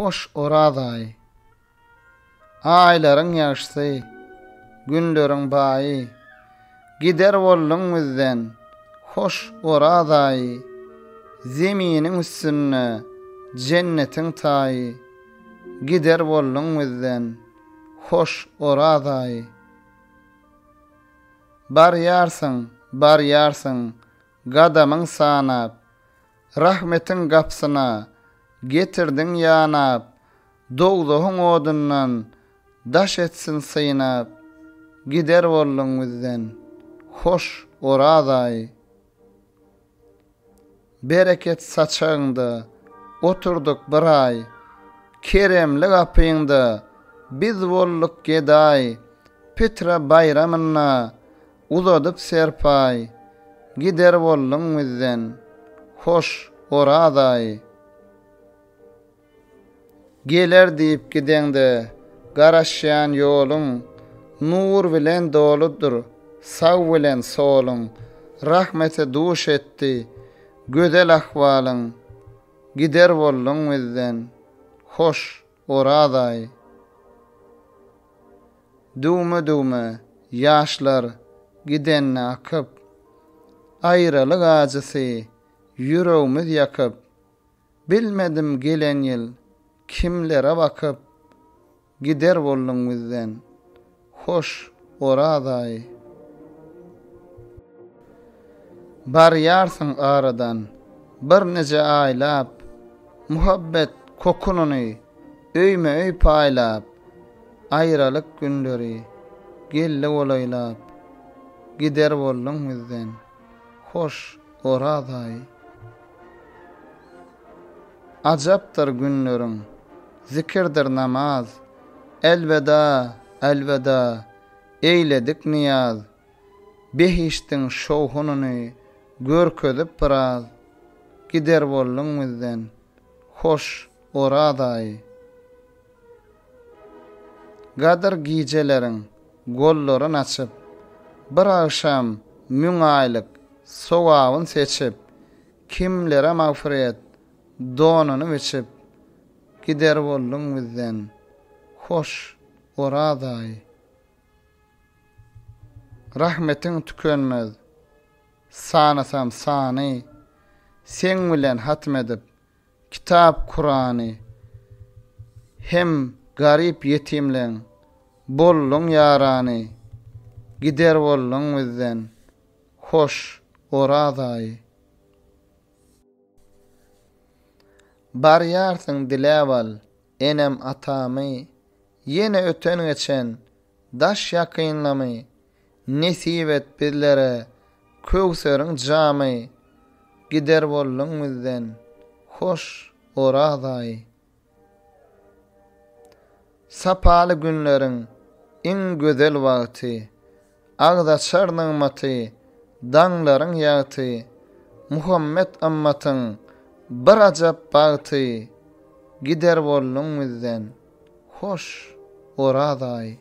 hoş oraday. Aylaryň ýaşsy, günleriň baý, gider boldun bizden, hoş oraday. Zeminiň üstüne, cennetiň taýy, gider boldun bizden, hoş oraday. Baryarsın, gadamyň sanap, rahmetiň gapsyna getirdiň ýanap, dogduň odundan daş etsin syynap, gider boldun bizden, hoş oraday. Bereket saçaňda oturduk bir ay, keremli gapyňda biz bolduk geday, Petra bayramyna uzadyp serpay, gider boldun bizden, hoş oraday. Geler diýip gideňde garaşýan ýoluň, nur bilen doludur, saw bilen soluň, rahmete duş etdi, gödel ahwalyň, gider boldun bizden, hoş oraday. Dume ýaşlar gidenni akyp, aýralyk ajysy ýüregimiz ýakyp, bilmedim gelen ýyl kimlere bakyp, gider boldun bizden, hoş oraday. Baryarsın aradan, bir nece aylap, muhabbet kokununy öýme öý paýlap, aýralyk günleri gelle bolaýlap, gider boldun bizden, hoş oraday. Ajapdyr günleriň, zikirdir namaz, elveda, eýledik niyaz, behiştiň şowhunyny görkezip biraz, gider boldun bizden, hoş oraday. Gadyr gijeleriň gollaryn açyp, bir akşam müňaýlyk sowabyň seçip, kimlere magfiret donuny biçip, gider boldun bizden, hoş oraday. Rahmetiň tükenmez, sanasam sany, sen bilen hatmedip kitap Kur'any, hem garip yetimleň bollun ýarany, gider boldun bizden, hoş oraday. Baryarsın diläwal, enem atamy, yene öten geçen daş ýakynlamy, nesip et bizlere köwseriň jamy, gider boldun bizden, hoş oraday. Sapaly günleriň iň gözel wagty, agdaçar nygmaty, daňlaryň ýaty, Muhammed ammatyň bir ajap bagty, gider boldun bizden, hoş oraday.